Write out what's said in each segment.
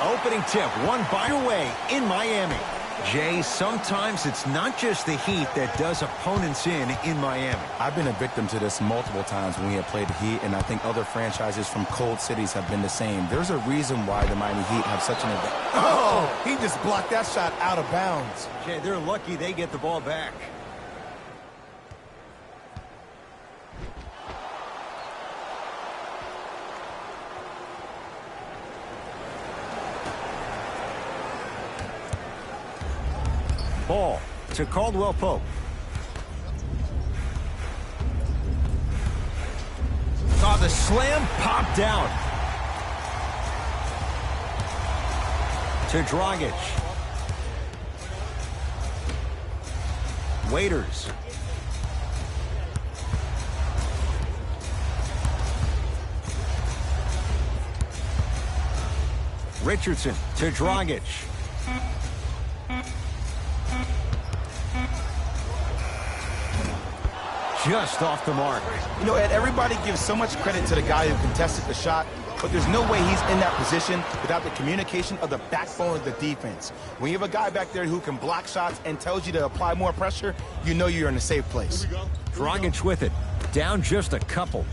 Opening tip, one by your way in Miami. Jay, sometimes it's not just the Heat that does opponents in Miami. I've been a victim to this multiple times when we have played the Heat, and I think other franchises from cold cities have been the same. There's a reason why the Miami Heat have such an advantage. Oh, he just blocked that shot out of bounds. Jay, they're lucky they get the ball back. Ball to Caldwell Pope. Oh, the slam popped out. To Dragic. Waiters. Richardson to Dragic. Just off the mark. You know, Ed, everybody gives so much credit to the guy who contested the shot, but there's no way he's in that position without the communication of the backbone of the defense. When you have a guy back there who can block shots and tells you to apply more pressure, you know you're in a safe place. Dragic with it. Down just a couple.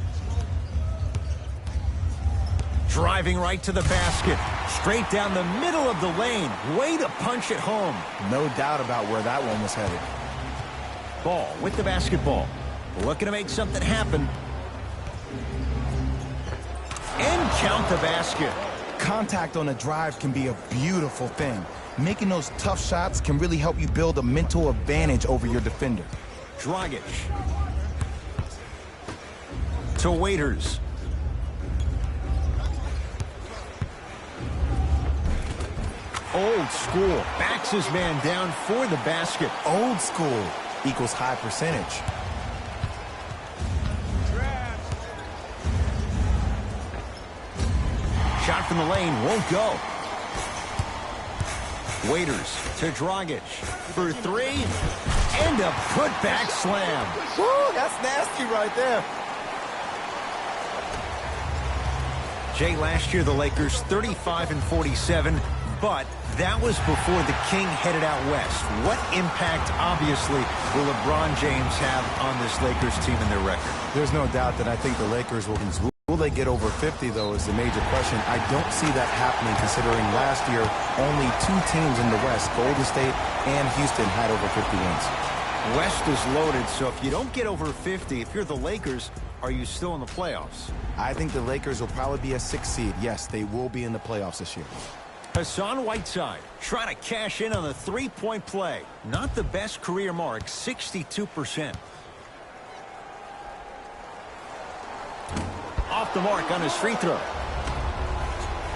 Driving right to the basket. Straight down the middle of the lane. Way to punch it home. No doubt about where that one was headed. Ball with the basketball. Looking to make something happen. And count the basket. Contact on a drive can be a beautiful thing. Making those tough shots can really help you build a mental advantage over your defender. Dragic. To Waiters. Old school. Backs his man down for the basket. Old school equals high percentage. Shot from the lane won't go. Waiters to Dragic for three. And a putback slam. Woo, that's nasty right there. Jay, last year the Lakers 35 and 47, but that was before the King headed out west. What impact, obviously, will LeBron James have on this Lakers team and their record? There's no doubt that I think the Lakers will lose. Will they get over 50, though, is the major question. I don't see that happening, considering last year only two teams in the West, Golden State and Houston, had over 50 wins. West is loaded, so if you don't get over 50, if you're the Lakers, are you still in the playoffs? I think the Lakers will probably be a 6th seed. Yes, they will be in the playoffs this year. Hassan Whiteside trying to cash in on the three-point play. Not the best career mark, 62%. Off the mark on his free throw.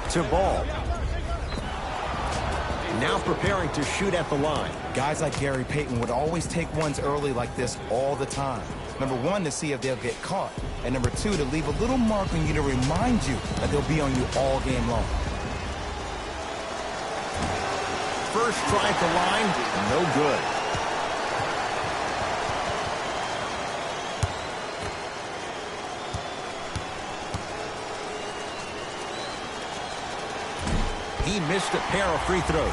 To Ball. Now preparing to shoot at the line. Guys like Gary Payton would always take ones early like this all the time. Number one, to see if they'll get caught. And number two, to leave a little mark on you to remind you that they'll be on you all game long. First try at the line, no good. He missed a pair of free throws.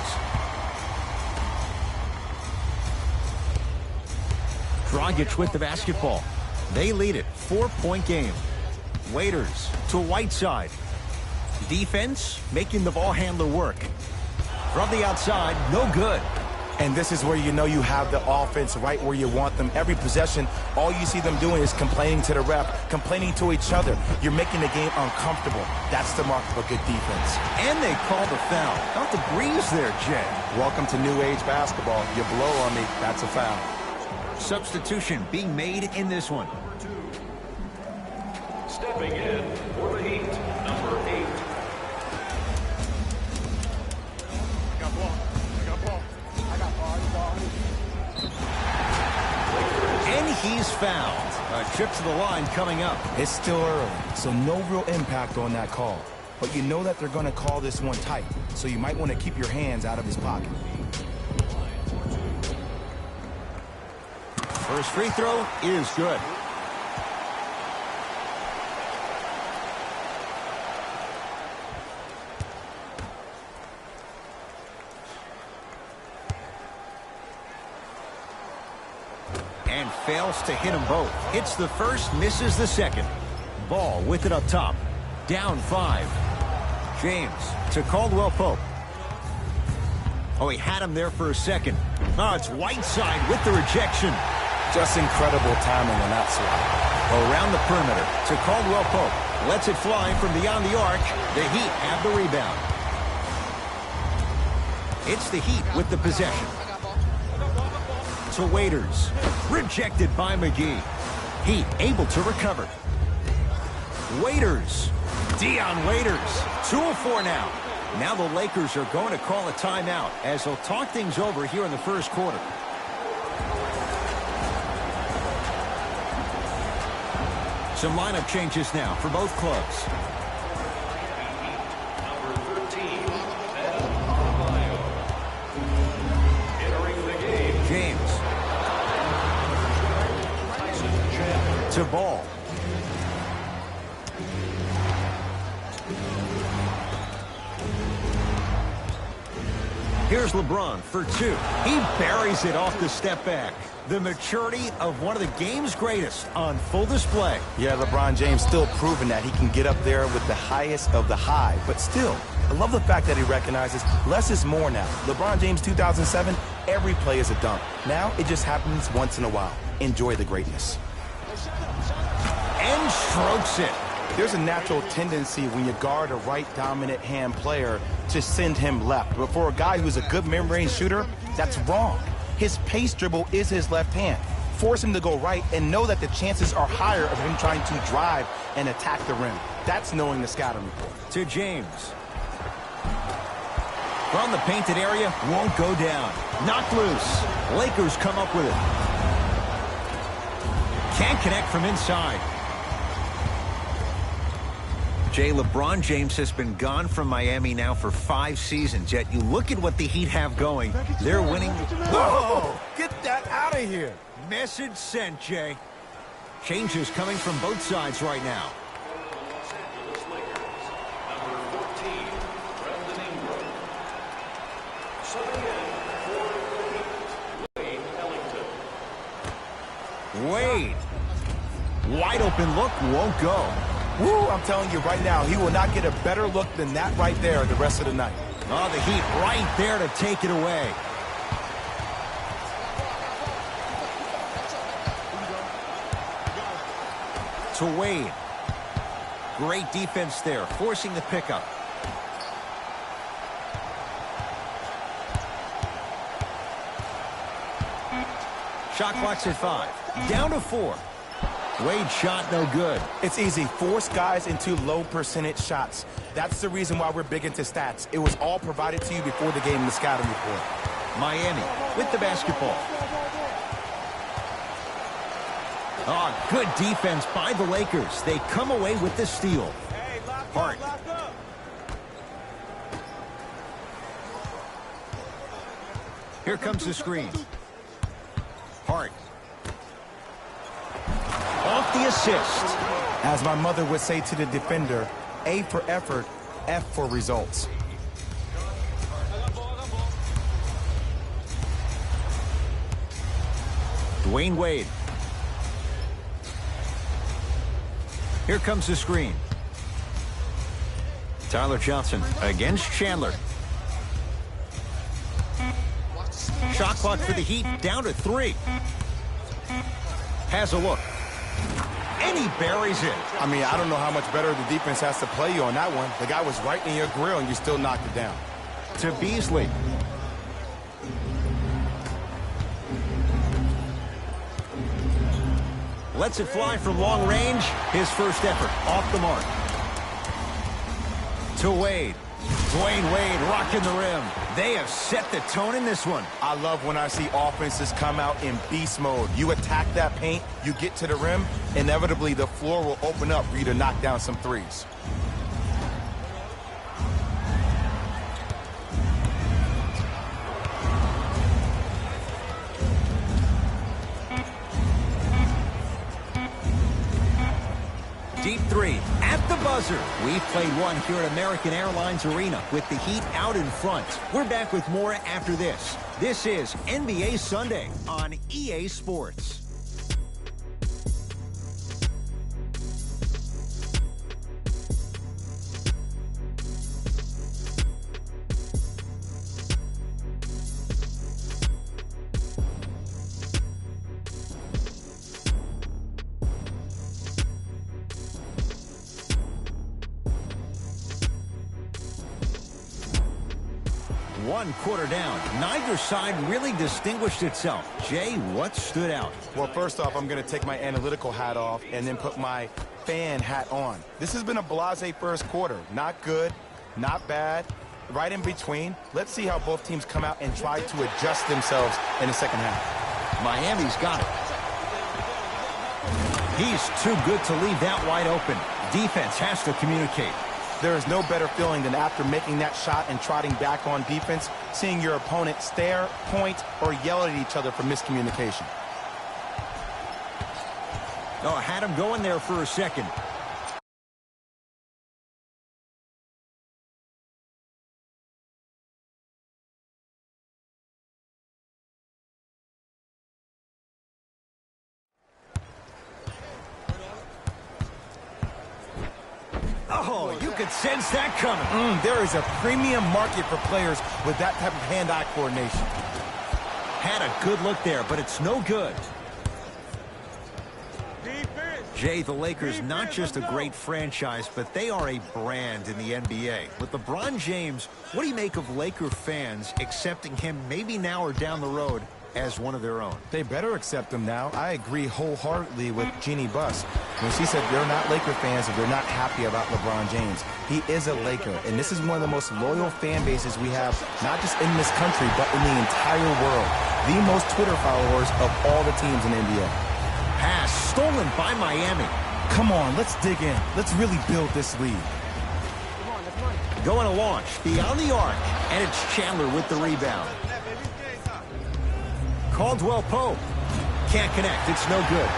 Dragic with the basketball. They lead it. 4-point game. Waiters to Whiteside. Defense making the ball handler work. From the outside, no good. And this is where you know you have the offense right where you want them. Every possession, all you see them doing is complaining to the ref, complaining to each other. You're making the game uncomfortable. That's the mark of a good defense. And they call the foul. Not the breeze there, Jay. Welcome to new age basketball. You blow on me, that's a foul. Substitution being made in this one. Stepping in for the Heat, number 8. And he's fouled. A trip to the line coming up. It's still early, so no real impact on that call. But you know that they're going to call this one tight, so you might want to keep your hands out of his pocket. First free throw is good. and fails to hit them both. Hits the first, misses the second. Ball with it up top. Down 5. James to Caldwell Pope. Oh, he had him there for a second. Oh, it's Whiteside with the rejection. Just incredible timing on that swat. Around the perimeter to Caldwell Pope. Lets it fly from beyond the arc. The Heat have the rebound. It's the Heat with the possession. To Waiters. Rejected by McGee. Heat able to recover. Waiters. Dion Waiters. 2 of 4 now. Now the Lakers are going to call a timeout as they'll talk things over here in the first quarter. Some lineup changes now for both clubs. Number 13, Bam Adebayo. Entering the game, James. Tyson Chandler. To Ball. Here's LeBron for 2. He buries it off the step back. The maturity of one of the game's greatest on full display. Yeah, LeBron James still proving that he can get up there with the highest of the high. But still, I love the fact that he recognizes less is more now. LeBron James 2007, every play is a dunk. Now it just happens once in a while. Enjoy the greatness. And strokes it. There's a natural tendency when you guard a right dominant hand player to send him left. But for a guy who's a good mid-range shooter, that's wrong. His pace dribble is his left hand. Force him to go right and know that the chances are higher of him trying to drive and attack the rim. That's knowing the scouting report. To James. From the painted area, won't go down. Knocked loose. Lakers come up with it. Can't connect from inside. Jay, LeBron James has been gone from Miami now for 5 seasons, yet you look at what the Heat have going. They're winning. Whoa! Get that out of here! Message sent, Jay. Changes coming from both sides right now. Los Angeles Lakers. Number 14, Brandon Ingram. Subbing in for the Heat, Wayne Ellington. Wade. Wide open look, won't go. Woo, I'm telling you right now, he will not get a better look than that right there the rest of the night. Oh, the Heat right there to take it away. To Wade. Great defense there, forcing the pickup. Shot clock's at 5. Down to 4. Wade shot no good. It's easy. Force guys into low percentage shots. That's the reason why we're big into stats. It was all provided to you before the game in the scouting report. Miami with the basketball. Oh, good defense by the Lakers. They come away with the steal. Hart. Here comes the screen. Hart. Off the assist. As my mother would say to the defender, A for effort, F for results. Dwayne Wade. Here comes the screen. Tyler Johnson against Chandler. Shot clock for the Heat down to 3. Has a look. And he buries it. I mean, I don't know how much better the defense has to play you on that one. The guy was right in your grill and you still knocked it down. To Beasley. Lets it fly from long range. His first effort off the mark. To Wade. Dwayne Wade rocking the rim. They have set the tone in this one. I love when I see offenses come out in beast mode. You attack that paint, you get to the rim, inevitably the floor will open up for you to knock down some threes. Deep 3 at the buzzer. We've played one here at American Airlines Arena with the Heat out in front. We're back with more after this. This is NBA Sunday on EA Sports. One quarter down. Neither side really distinguished itself. Jay, what stood out? Well, first off, I'm going to take my analytical hat off and then put my fan hat on. This has been a blasé first quarter. Not good, not bad, right in between. Let's see how both teams come out and try to adjust themselves in the second half. Miami's got it. He's too good to leave that wide open. Defense has to communicate. There is no better feeling than after making that shot and trotting back on defense, seeing your opponent stare, point, or yell at each other for miscommunication. Oh, had him going there for a second. Oh, you could sense that coming. There is a premium market for players with that type of hand-eye coordination. Had a good look there, but it's no good. Jay, the Lakers, not just a great franchise, but they are a brand in the NBA. With LeBron James, what do you make of Laker fans accepting him maybe now or down the road as one of their own? They better accept him now. I agree wholeheartedly with Jeannie Buss when she said they're not Laker fans if they're not happy about LeBron James. He is a Laker, and this is one of the most loyal fan bases we have, not just in this country, but in the entire world. The most Twitter followers of all the teams in the NBA. Pass stolen by Miami. Come on, let's dig in. Let's really build this lead. Going to launch beyond the arc, and it's Chandler with the rebound. Caldwell Pope. Can't connect. It's no good.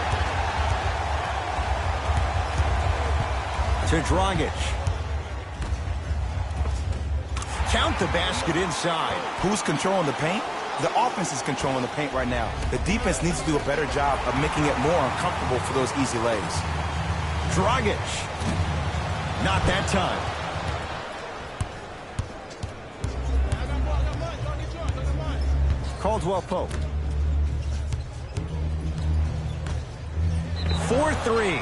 To Dragic. Count the basket inside. Who's controlling the paint? The offense is controlling the paint right now. The defense needs to do a better job of making it more uncomfortable for those easy lays. Dragic. Not that time. Caldwell Pope. 4-3.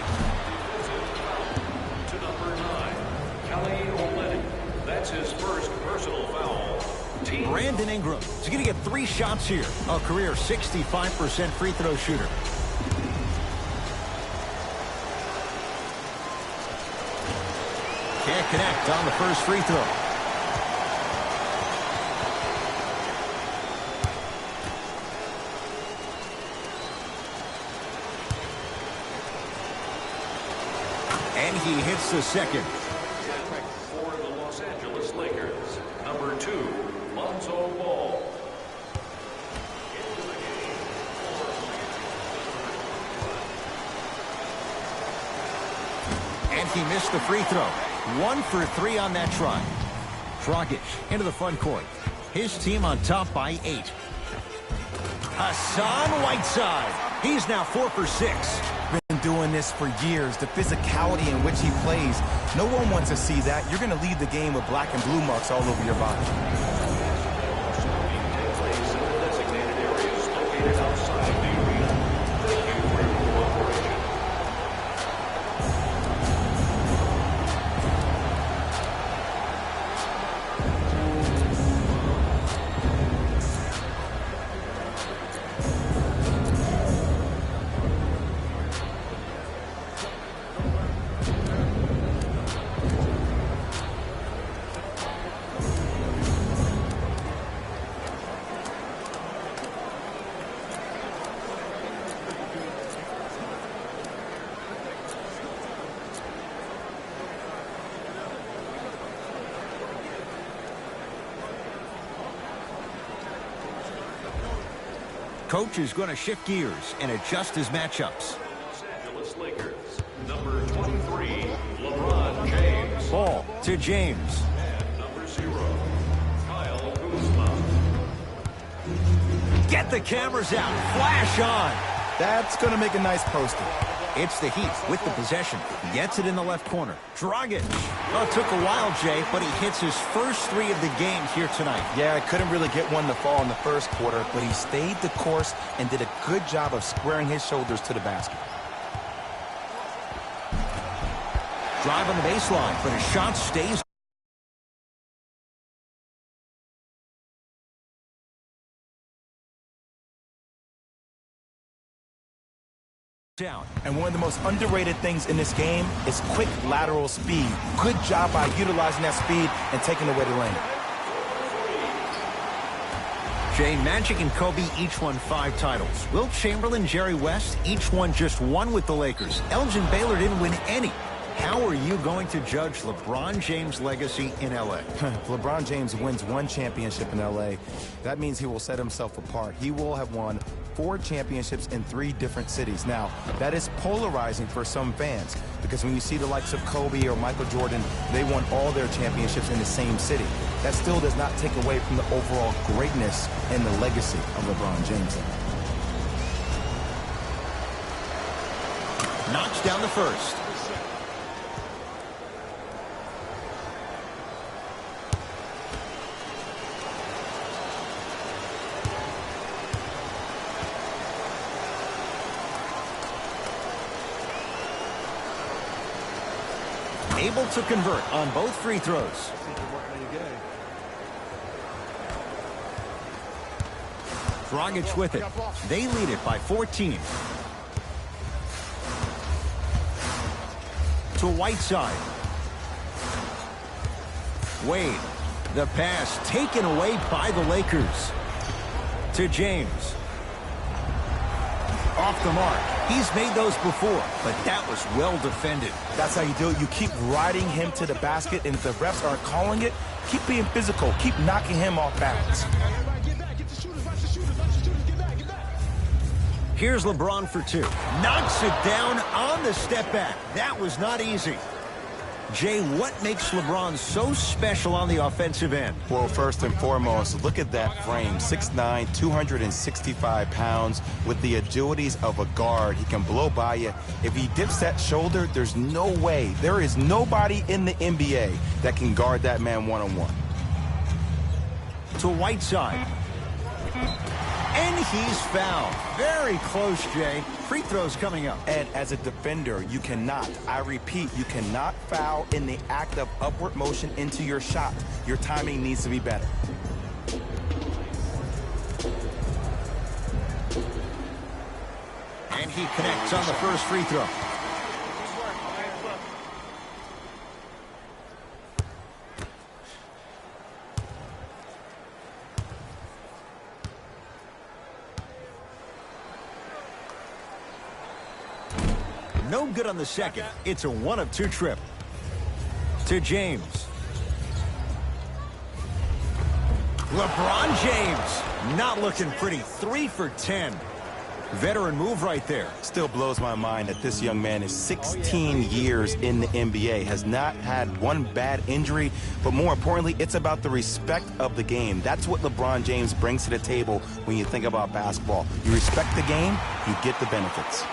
To number 9, Kelly Olynyk. That's his first personal foul. Brandon Ingram is going to get 3 shots here. A career 65% free throw shooter. Can't connect on the first free throw. And he hits the second. For the Los Angeles Lakers, number 2, Lonzo Ball. And he missed the free throw. 1 for 3 on that try. Dragic into the front court. His team on top by 8. Hassan Whiteside. He's now 4 for 6. Been doing this for years. The physicality in which he plays. No one wants to see that. You're going to leave the game with black and blue marks all over your body. Designated areas located outside the arena. Thank you for your cooperation. Coach is going to shift gears and adjust his matchups. Los Angeles Lakers, number 23, LeBron James. Ball to James. And number 0, Kyle Kuzma. Get the cameras out. Flash on. That's going to make a nice poster. It's the Heat with the possession. Gets it in the left corner. Dragic. Oh, it took a while, Jay, but he hits his first 3 of the game here tonight. Yeah, I couldn't really get one to fall in the first quarter, but he stayed the course and did a good job of squaring his shoulders to the basket. Drive on the baseline, but his shot stays down. And one of the most underrated things in this game is quick lateral speed. Good job by utilizing that speed and taking away the lane. Jay, Magic and Kobe each won 5 titles. Wilt Chamberlain, Jerry West, each won just 1 with the Lakers. Elgin Baylor didn't win any. How are you going to judge LeBron James' legacy in L.A.? If LeBron James wins 1 championship in L.A., that means he will set himself apart. He will have won 4 championships in 3 different cities. Now, that is polarizing for some fans because when you see the likes of Kobe or Michael Jordan, they won all their championships in the same city. That still does not take away from the overall greatness and the legacy of LeBron James. Knocks down the first. Able to convert on both free throws. Dragic with it. They lead it by 14. To Whiteside. Wade. The pass taken away by the Lakers. To James. Off the mark. He's made those before, but that was well defended. That's how you do it. You keep riding him to the basket, and if the refs aren't calling it, keep being physical. Keep knocking him off balance. Here's LeBron for 2. Knocks it down on the step back. That was not easy. Jay, what makes LeBron so special on the offensive end? Well, first and foremost, look at that frame. 6'9", 265 pounds with the agilities of a guard. He can blow by you. If he dips that shoulder, there's no way. There is nobody in the NBA that can guard that man one-on-one. To Whiteside. And he's fouled. Very close, Jay. Free throws coming up. And as a defender, you cannot, I repeat, you cannot foul in the act of upward motion into your shot. Your timing needs to be better. And he connects on the first free throw. No good on the second. It's a 1 of 2 trip. To James. LeBron James not looking pretty. 3 for 10. Veteran move right there. Still blows my mind that this young man is 16 years in the NBA, has not had one bad injury, but more importantly, it's about the respect of the game. That's what LeBron James brings to the table when you think about basketball. You respect the game, you get the benefits.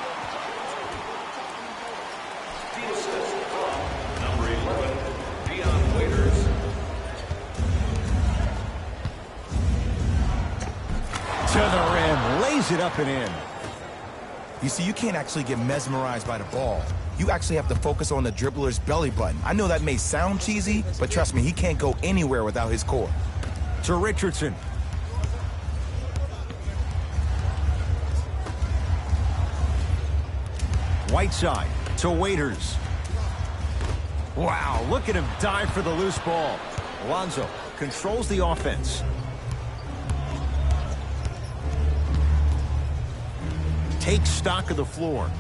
To the rim, lays it up and in. You see, you can't actually get mesmerized by the ball. You actually have to focus on the dribbler's belly button. I know that may sound cheesy, but trust me, he can't go anywhere without his core. To Richardson. Whiteside to Waiters. Wow, look at him dive for the loose ball. Alonzo controls the offense. Takes stock of the floor.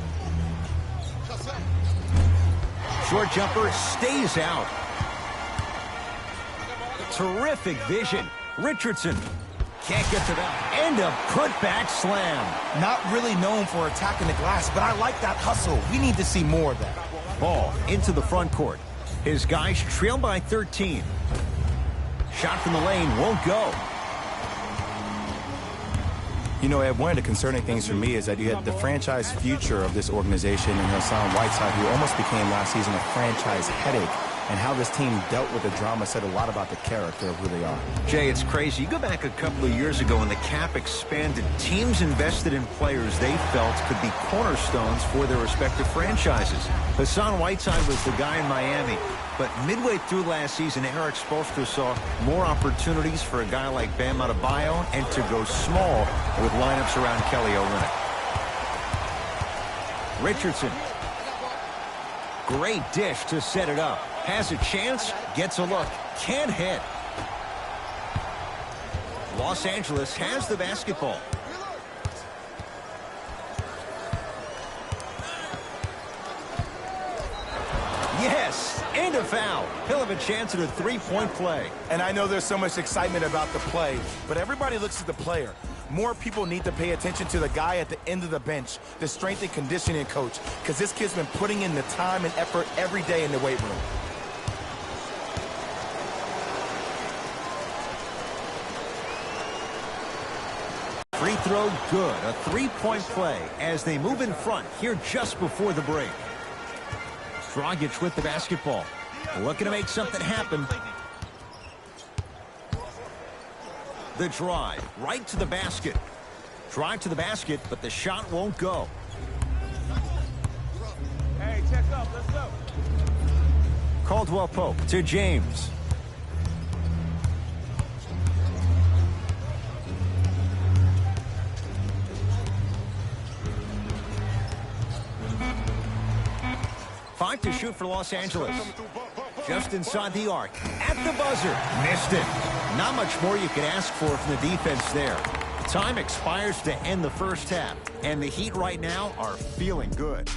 Short jumper stays out. Terrific vision. Richardson can't get to that. And a putback slam. Not really known for attacking the glass, but I like that hustle. We need to see more of that. Ball into the front court. His guys trail by 13. Shot from the lane won't go. You know, Ed, one of the concerning things for me is that you had the franchise future of this organization in Hassan Whiteside, who almost became last season a franchise headache. And how this team dealt with the drama said a lot about the character of who they are. Jay, it's crazy. You go back a couple of years ago when the cap expanded, teams invested in players they felt could be cornerstones for their respective franchises. Hassan Whiteside was the guy in Miami, but midway through last season, Eric Spoelstra saw more opportunities for a guy like Bam Adebayo and to go small with lineups around Kelly Olynyk. Richardson. Great dish to set it up. Has a chance, gets a look, can't hit. Los Angeles has the basketball. Yes, and a foul. He'll have a chance at a three-point play. And I know there's so much excitement about the play, but everybody looks at the player. More people need to pay attention to the guy at the end of the bench, the strength and conditioning coach, because this kid's been putting in the time and effort every day in the weight room. Free throw good. A three-point play as they move in front here just before the break. Dragic with the basketball. Looking to make something happen. The drive right to the basket. Drive to the basket, but the shot won't go. Hey, check up. Let's go. Caldwell Pope to James. Five to shoot for Los Angeles. Just inside the arc. At the buzzer. Missed it. Not much more you can ask for from the defense there. Time expires to end the first half. And the Heat right now are feeling good.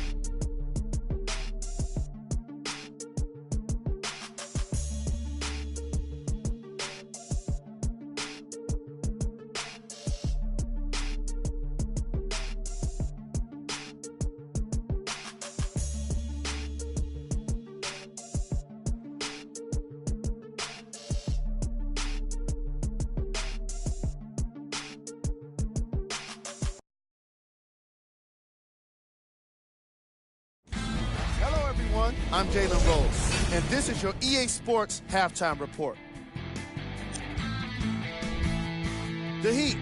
I'm Jalen Rose, and this is your EA Sports Halftime Report. The Heat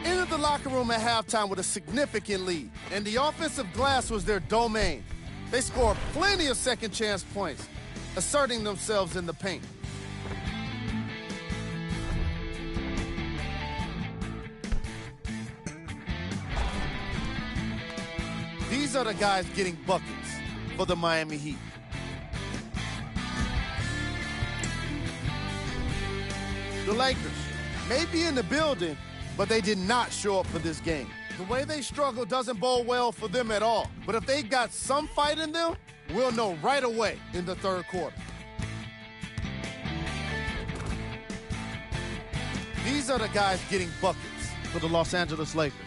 entered the locker room at halftime with a significant lead, and the offensive glass was their domain. They scored plenty of second-chance points, asserting themselves in the paint. These are the guys getting buckets for the Miami Heat. The Lakers may be in the building, but they did not show up for this game. The way they struggle doesn't bode well for them at all. But if they've got some fight in them, we'll know right away in the third quarter. These are the guys getting buckets for the Los Angeles Lakers.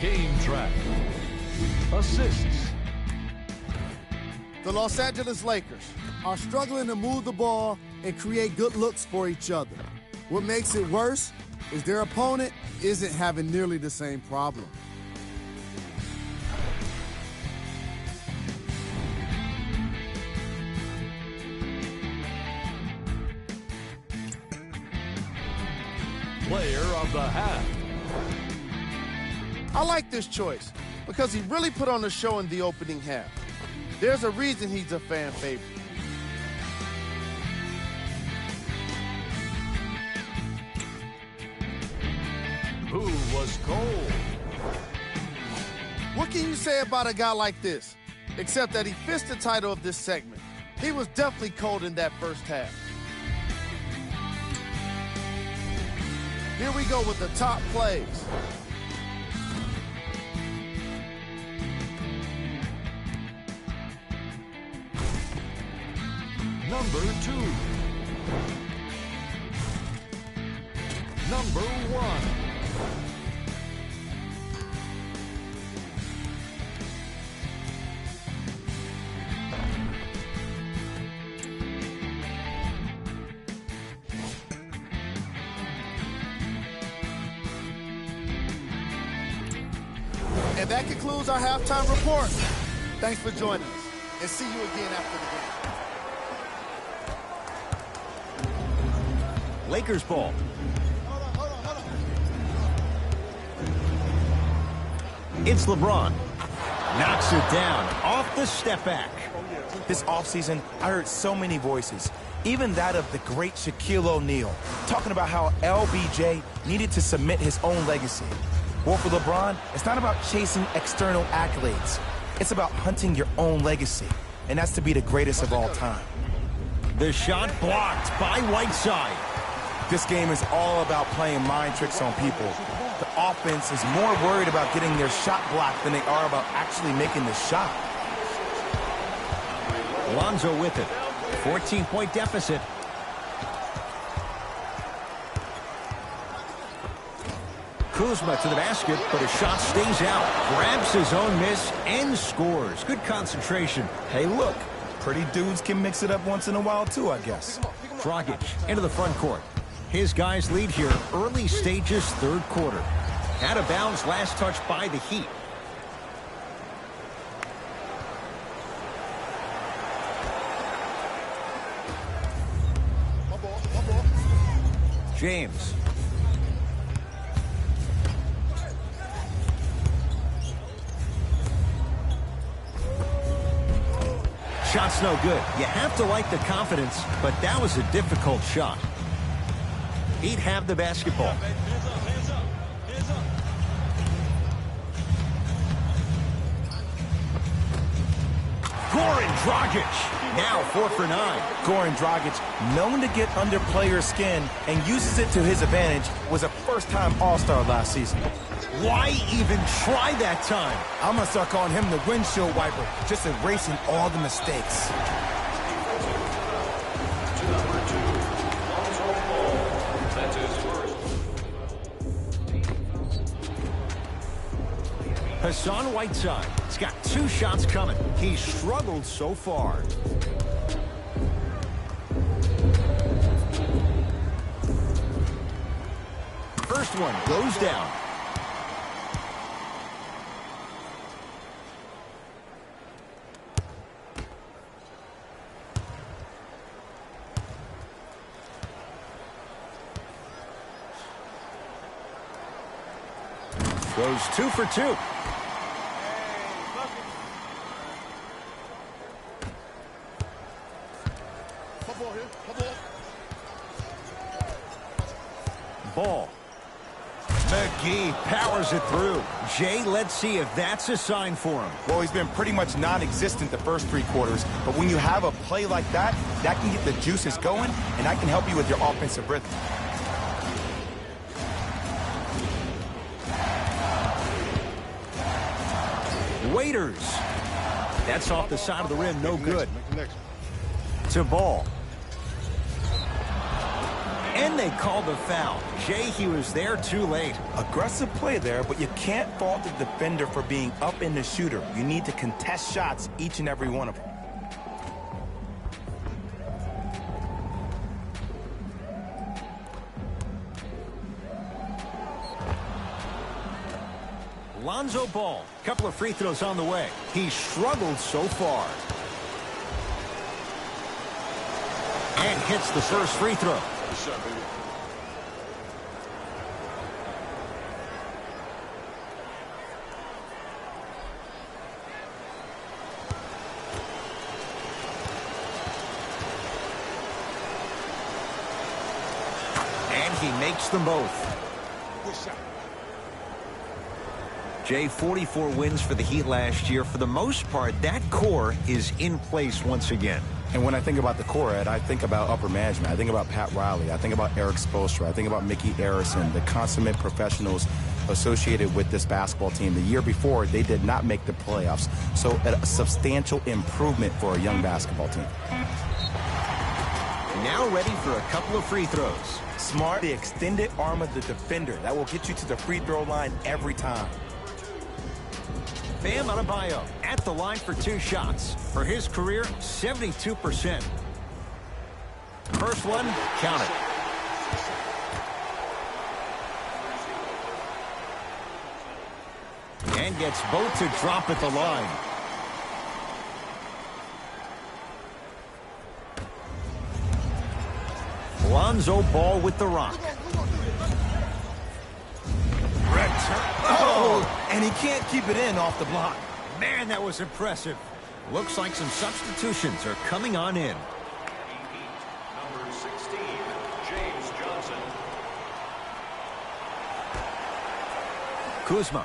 Game track. Assists. The Los Angeles Lakers are struggling to move the ball and create good looks for each other. What makes it worse is their opponent isn't having nearly the same problem. Player of the half. I like this choice because he really put on a show in the opening half. There's a reason he's a fan favorite. Who was cold? What can you say about a guy like this? Except that he fits the title of this segment. He was definitely cold in that first half. Here we go with the top plays. Number 2. Number 1. And that concludes our halftime report. Thanks for joining us, and see you again after the game. Lakers ball. It's LeBron. Knocks it down off the step back. This offseason, I heard so many voices, even that of the great Shaquille O'Neal, talking about how LBJ needed to submit his own legacy. Well, for LeBron, it's not about chasing external accolades. It's about hunting your own legacy, and that's to be the greatest of all time. The shot blocked by Whiteside. This game is all about playing mind tricks on people. The offense is more worried about getting their shot blocked than they are about actually making the shot. Lonzo with it. 14-point deficit. Kuzma to the basket, but his shot stays out. Grabs his own miss and scores. Good concentration. Hey, look, pretty dudes can mix it up once in a while too, I guess. Dragic into the front court. His guys lead here early stages, third quarter. Out of bounds, last touch by the Heat. James. Shot's no good. You have to like the confidence, but that was a difficult shot. He'd have the basketball. Goran Dragic, now 4 for 9. Goran Dragic, known to get under players' skin and uses it to his advantage, was a first-time All-Star last season. Why even try that time? I'm going to start calling him the windshield wiper, just erasing all the mistakes. That's his first. Hassan Whiteside. He's got 2 shots coming. He's struggled so far. First one goes down. Goes 2 for 2. Ball. McGee powers it through. Jay, let's see if that's a sign for him. Well, he's been pretty much non-existent the first 3 quarters, but when you have a play like that, that can get the juices going, and that can help you with your offensive rhythm. Waiters. That's off the side of the rim, no good. To Ball. And they called the foul. Jay, he was there too late. Aggressive play there, but you can't fault the defender for being up in the shooter. You need to contest shots, each and every one of them. Lonzo Ball, couple of free throws on the way. He struggled so far. And hits the first free throw. And he makes them both. Jay, 44 wins for the Heat last year. For the most part, that core is in place once again. And when I think about the core, Ed, I think about upper management. I think about Pat Riley. I think about Eric Spoelstra. I think about Mickey Arison, the consummate professionals associated with this basketball team. The year before, they did not make the playoffs. So a substantial improvement for a young basketball team. Now ready for a couple of free throws. Smart, the extended arm of the defender. That will get you to the free throw line every time. Bam Adebayo at the line for 2 shots. For his career, 72%. First one, count it. And gets both to drop at the line. Lonzo Ball with the rock. Oh, and he can't keep it in off the block. Man, that was impressive. Looks like some substitutions are coming on in. Number 16, James Johnson. Kuzma.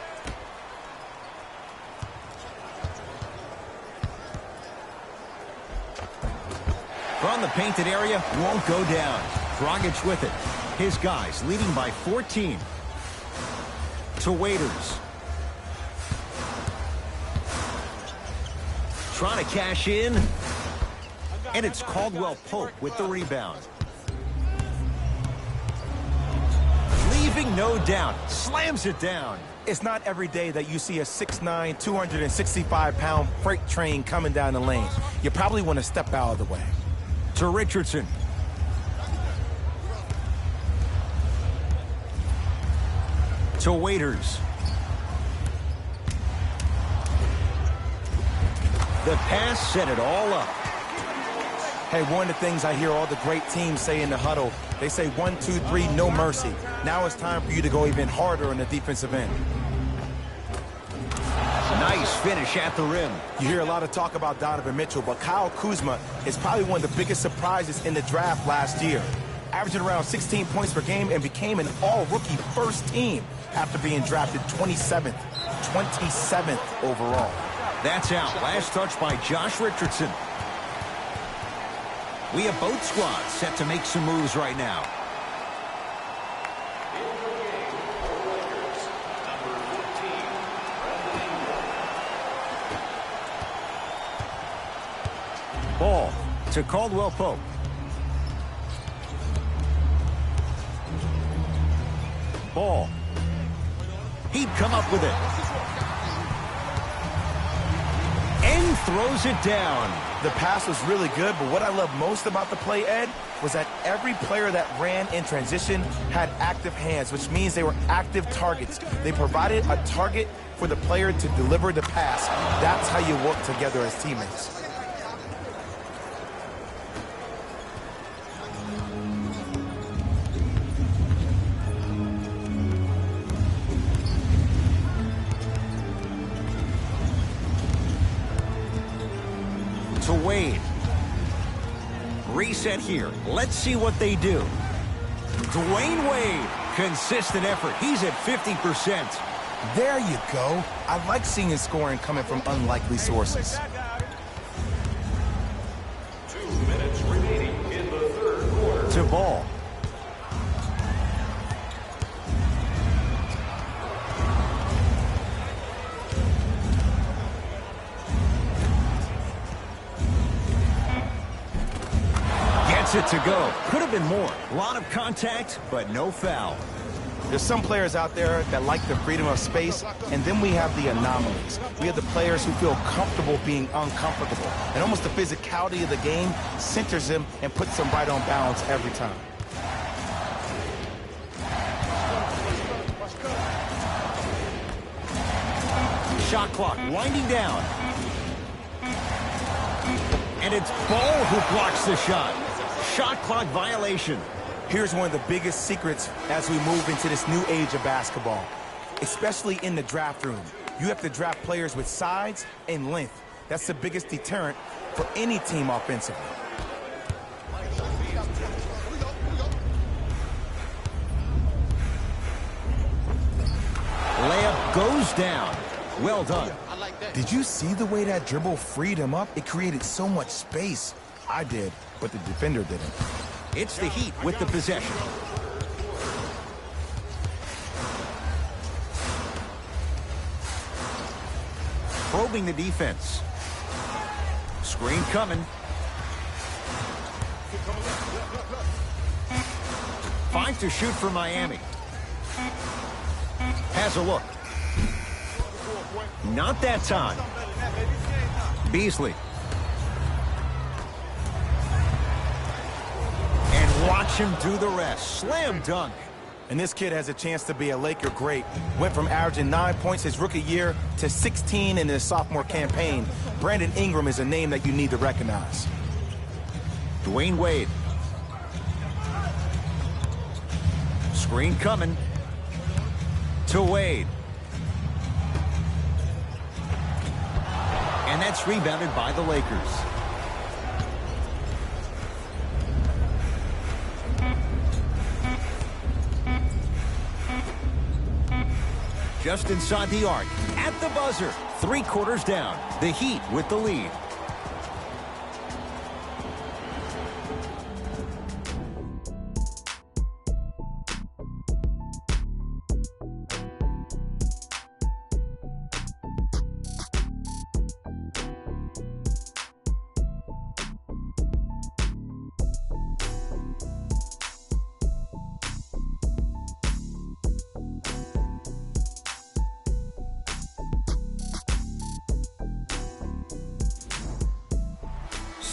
From the painted area, won't go down. Dragic with it. His guys leading by 14. To Waiters. Trying to cash in. And it's Caldwell Pope with the rebound. Leaving no doubt. Slams it down. It's not every day that you see a 6'9", 265-pound freight train coming down the lane. You probably want to step out of the way. To Richardson. To Waiters. The pass set it all up. Hey, one of the things I hear all the great teams say in the huddle, they say 1, 2, 3, no mercy. Now it's time for you to go even harder on the defensive end. Nice finish at the rim. You hear a lot of talk about Donovan Mitchell, but Kyle Kuzma is probably one of the biggest surprises in the draft last year. Averaging around 16 points per game and became an all-rookie first team after being drafted 27th overall. That's out. Last touch by Josh Richardson. We have both squads set to make some moves right now. Ball to Caldwell Pope. Ball. He'd come up with it. And throws it down. The pass was really good, but what I love most about the play, Ed, was that every player that ran in transition had active hands, which means they were active targets. They provided a target for the player to deliver the pass. That's how you work together as teammates. To Wade. Reset here. Let's see what they do. Dwayne Wade. Consistent effort. He's at 50%. There you go. I like seeing scoring coming from unlikely sources. 2 minutes remaining in the third quarter. To Ball. It to go. Could have been more. A lot of contact, but no foul. There's some players out there that like the freedom of space, and then we have the anomalies. We have the players who feel comfortable being uncomfortable. And almost the physicality of the game centers them and puts them right on balance every time. Shot clock winding down. And it's Ball who blocks the shot. Shot clock violation. Here's one of the biggest secrets as we move into this new age of basketball, especially in the draft room. You have to draft players with size and length. That's the biggest deterrent for any team offensively. Layup goes down. Well done. Did you see the way that dribble freed him up? It created so much space. I did, but the defender didn't. It's the Heat with the possession. Probing the defense. Screen coming. 5 to shoot for Miami. Has a look. Not that time. Beasley. And watch him do the rest. Slam dunk. And this kid has a chance to be a Laker great. Went from averaging 9 points his rookie year to 16 in his sophomore campaign. Brandon Ingram is a name that you need to recognize. Dwayne Wade. Screen coming. To Wade. And that's rebounded by the Lakers. Just inside the arc, at the buzzer, 3 quarters down. The Heat with the lead.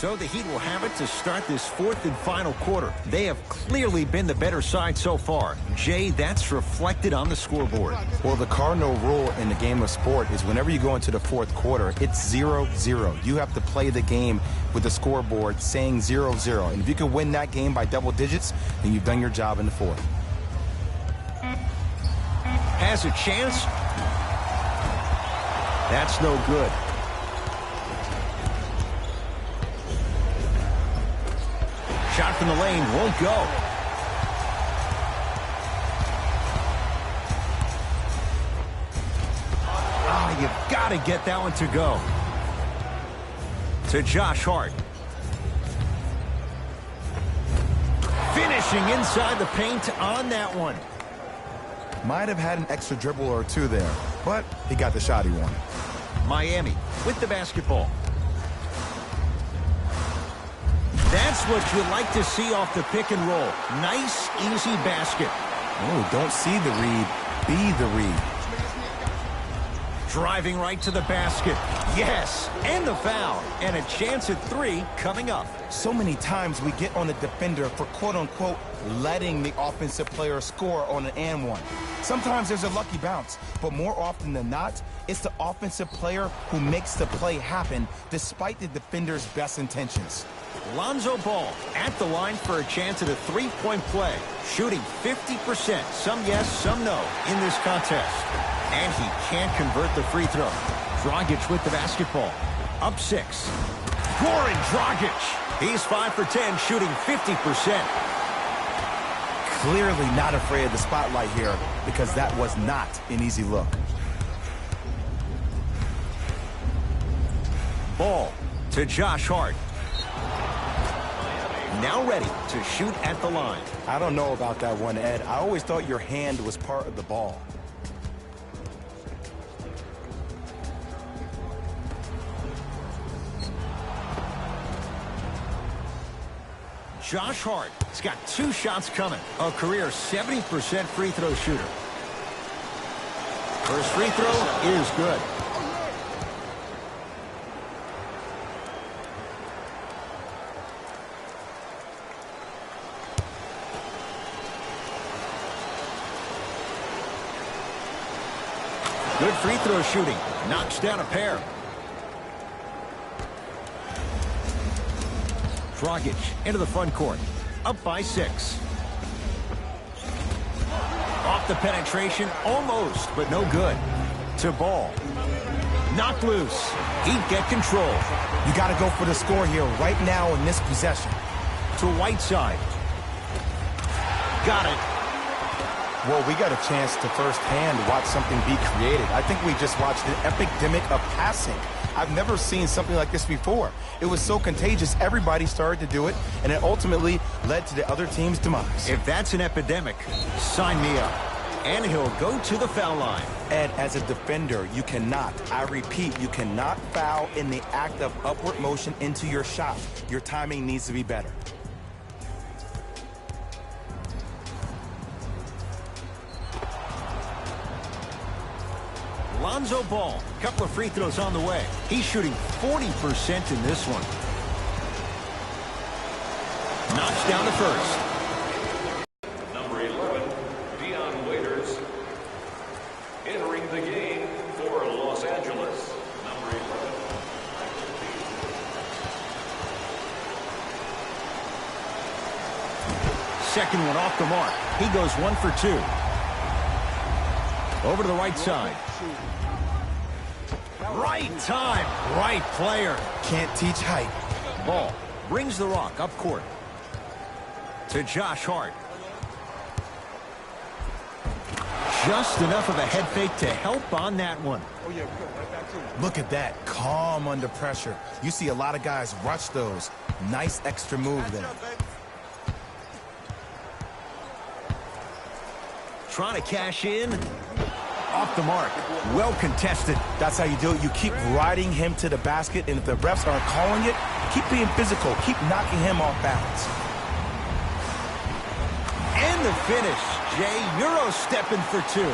So the Heat will have it to start this 4th and final quarter. They have clearly been the better side so far. Jay, that's reflected on the scoreboard. Well, the cardinal rule in the game of sport is whenever you go into the 4th quarter, it's 0-0. You have to play the game with the scoreboard saying 0-0. And if you can win that game by double digits, then you've done your job in the 4th. Has a chance. That's no good. Shot from the lane won't go. Ah, you've got to get that one to go. To Josh Hart. Finishing inside the paint on that one. Might have had an extra dribble or two there, but he got the shot he wanted. Miami with the basketball. That's what you like to see off the pick and roll. Nice, easy basket. Oh, don't see the read, be the read. Driving right to the basket. Yes, and the foul. And a chance at 3 coming up. So many times we get on the defender for quote-unquote letting the offensive player score on an and one. Sometimes there's a lucky bounce, but more often than not, it's the offensive player who makes the play happen despite the defender's best intentions. Lonzo Ball at the line for a chance at a 3-point play. Shooting 50%, some yes, some no in this contest. And he can't convert the free throw. Dragic with the basketball. Up 6. Goran Dragic. He's 5 for 10, shooting 50%. Clearly not afraid of the spotlight here because that was not an easy look. Ball to Josh Hart. Now ready to shoot at the line. I don't know about that one, Ed. I always thought your hand was part of the ball. Josh Hart has got 2 shots coming. A career 70% free throw shooter. First free throw is good. Good free throw shooting. Knocks down a pair. Dragic into the front court. Up by 6. Off the penetration. Almost, but no good. To Ball. Knocked loose. He'd get control. You got to go for the score here right now in this possession. To Whiteside. Got it. Well, we got a chance to firsthand watch something be created. I think we just watched an epidemic of passing. I've never seen something like this before. It was so contagious, everybody started to do it, and it ultimately led to the other team's demise. If that's an epidemic, sign me up. And he'll go to the foul line. Ed, as a defender, you cannot, I repeat, you cannot foul in the act of upward motion into your shot. Your timing needs to be better. Lonzo Ball, couple of free throws on the way. He's shooting 40% in this one. Knocks down the first. Number 11, Dion Waiters, entering the game for Los Angeles. Number 11. Second one off the mark. He goes 1 for 2. Over to the right side. Right time, right player. Can't teach height. Ball brings the rock up court to Josh Hart. Just enough of a head fake to help on that one. Look at that, calm under pressure. You see a lot of guys rush those. Nice extra move there. Trying to cash in. Off the mark. Well contested. That's how you do it. You keep riding him to the basket, and if the refs aren't calling it, keep being physical. Keep knocking him off balance. And the finish. Jay, Euro stepping for two.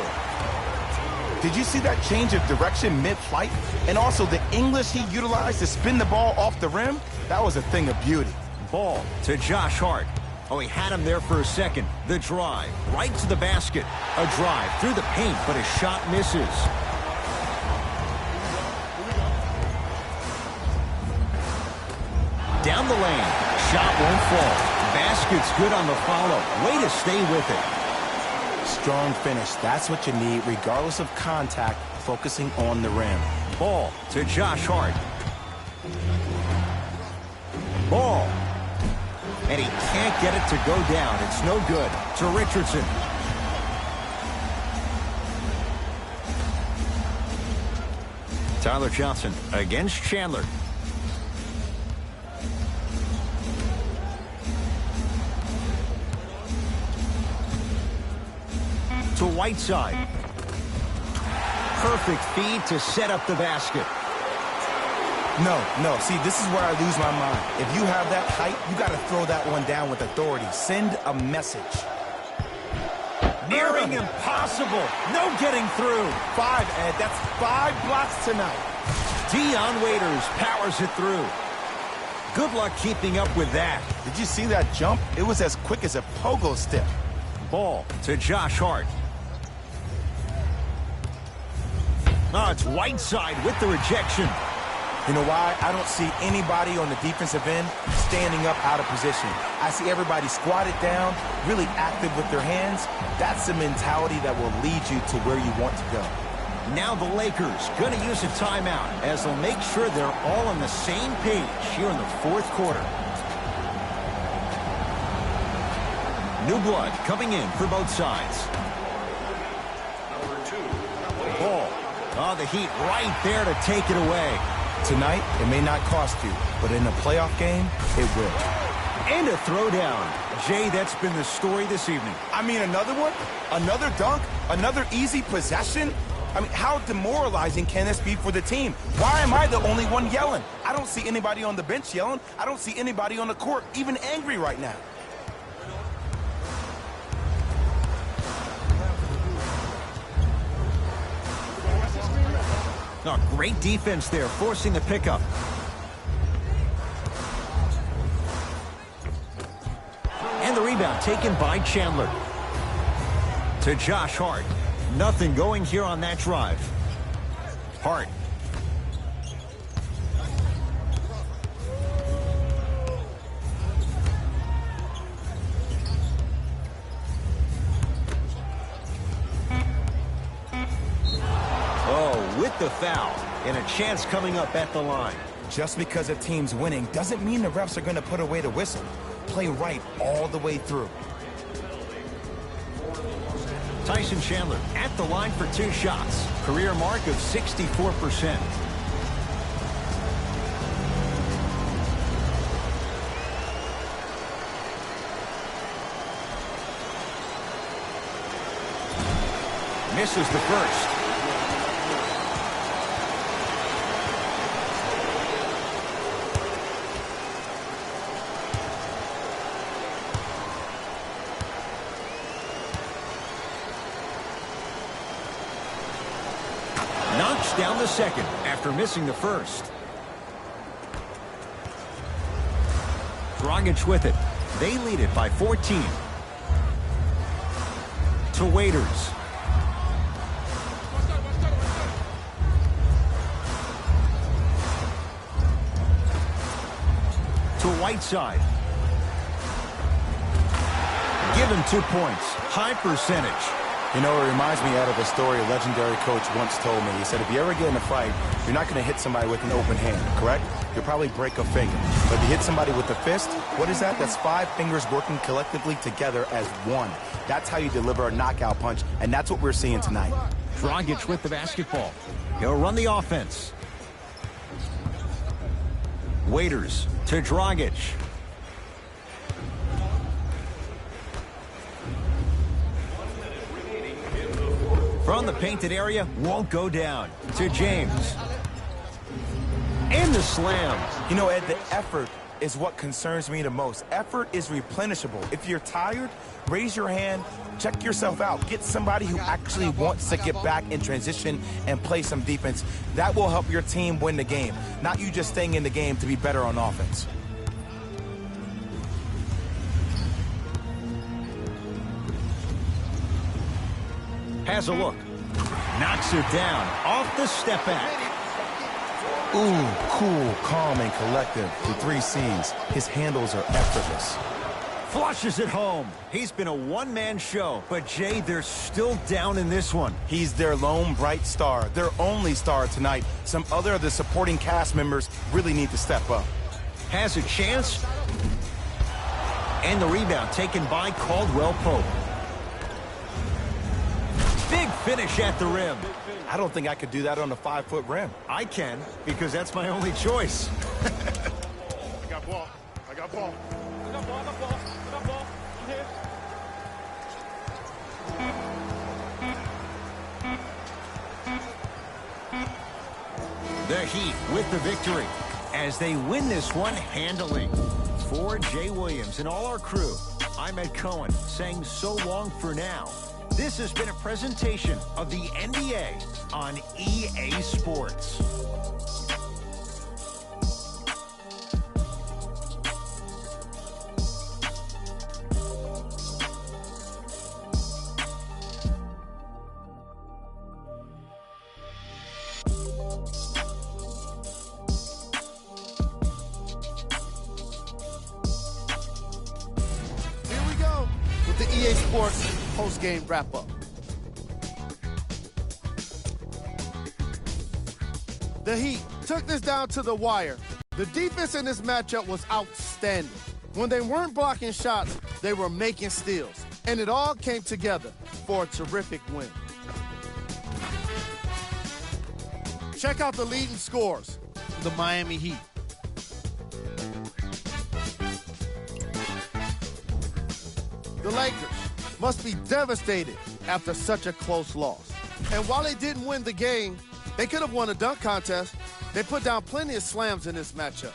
Did you see that change of direction mid-flight? And also the English he utilized to spin the ball off the rim? That was a thing of beauty. Ball to Josh Hart. Oh, he had him there for a second. The drive, right to the basket. A drive through the paint, but his shot misses. Down the lane. Shot won't fall. Basket's good on the follow. Way to stay with it. Strong finish. That's what you need, regardless of contact, focusing on the rim. Ball to Josh Hart. Ball. And he can't get it to go down. It's no good. To Richardson. Tyler Johnson against Chandler. To Whiteside. Perfect feed to set up the basket. No. See, this is where I lose my mind. If you have that height, you got to throw that one down with authority. Send a message. Nearing impossible. No getting through. 5, Ed. That's 5 blocks tonight. Dion Waiters powers it through. Good luck keeping up with that. Did you see that jump? It was as quick as a pogo stick. Ball to Josh Hart. Oh, it's Whiteside with the rejection. You know why? I don't see anybody on the defensive end standing up out of position. I see everybody squatted down, really active with their hands. That's the mentality that will lead you to where you want to go. Now the Lakers going to use a timeout as they'll make sure they're all on the same page here in the fourth quarter. New blood coming in for both sides. Number 2. Ball. Oh, the Heat right there to take it away. Tonight, it may not cost you, but in a playoff game, it will. And a throwdown. Jay, that's been the story this evening. I mean, another one? Another dunk? Another easy possession? I mean, how demoralizing can this be for the team? Why am I the only one yelling? I don't see anybody on the bench yelling. I don't see anybody on the court even angry right now. Oh, great defense there, forcing the pickup. And the rebound taken by Chandler. To Josh Hart. Nothing going here on that drive. Hart. With the foul, and a chance coming up at the line. Just because a team's winning doesn't mean the refs are going to put away the whistle. Play right all the way through. Tyson Chandler at the line for 2 shots. Career mark of 64%. Misses the first. Knocks down the second after missing the first. Dragic with it. They lead it by 14. To Waiters. To Whiteside. Give him 2 points. High percentage. You know, it reminds me, Ed, of a story a legendary coach once told me. He said, if you ever get in a fight, you're not going to hit somebody with an open hand, correct? You'll probably break a finger. But if you hit somebody with a fist, what is that? That's 5 fingers working collectively together as one. That's how you deliver a knockout punch, and that's what we're seeing tonight. Dragic with the basketball. He'll run the offense. Waiters to Dragic. From the painted area, won't go down. To James. And the slam. You know, Ed, the effort is what concerns me the most. Effort is replenishable. If you're tired, raise your hand, check yourself out. Get somebody who actually wants to get back in transition and play some defense. That will help your team win the game, not you just staying in the game to be better on offense. Has a look. Knocks it down. Off the step back. Ooh, cool, calm, and collective. The 3 C's. His handles are effortless. Flushes it home. He's been a one-man show, but Jay, they're still down in this one. He's their lone bright star, their only star tonight. Some other of the supporting cast members really need to step up. Has a chance. And the rebound taken by Caldwell Pope. Big finish at the rim. I don't think I could do that on a 5-foot rim. I can, because that's my only choice. I got ball. I got ball. I got ball. I got ball. I got ball. I'm here. The Heat with the victory as they win this one handily. For Jay Williams and all our crew, I'm Ed Cohen saying so long for now. This has been a presentation of the NBA on EA Sports. Here we go with the EA Sports post-game wrap-up. The Heat took this down to the wire. The defense in this matchup was outstanding. When they weren't blocking shots, they were making steals. And it all came together for a terrific win. Check out the leading scores for the Miami Heat. The Lakers must be devastated after such a close loss. And while they didn't win the game, they could have won a dunk contest. They put down plenty of slams in this matchup.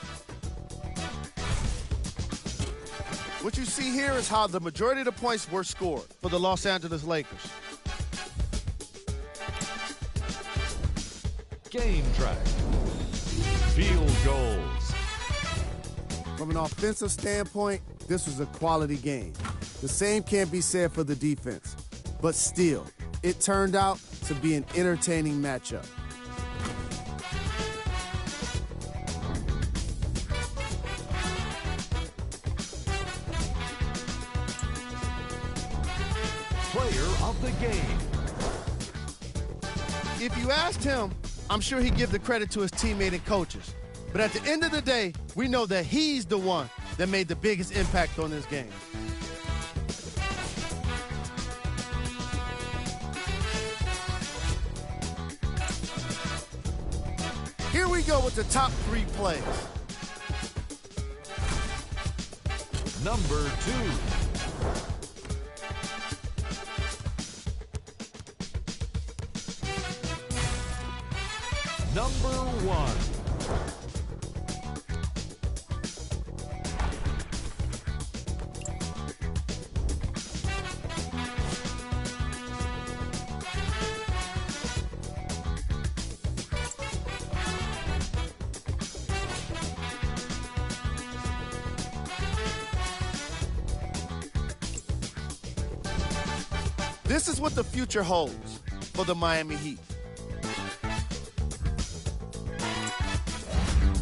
What you see here is how the majority of the points were scored for the Los Angeles Lakers. Game track. Field goals. From an offensive standpoint, this was a quality game. The same can't be said for the defense. But still, it turned out to be an entertaining matchup. Player of the game. If you asked him, I'm sure he'd give the credit to his teammate and coaches. But at the end of the day, we know that he's the one that made the biggest impact on this game. Here we go with the top 3 plays. Number 2. Number 1. This is what the future holds for the Miami Heat.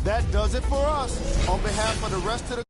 That does it for us. On behalf of the rest of the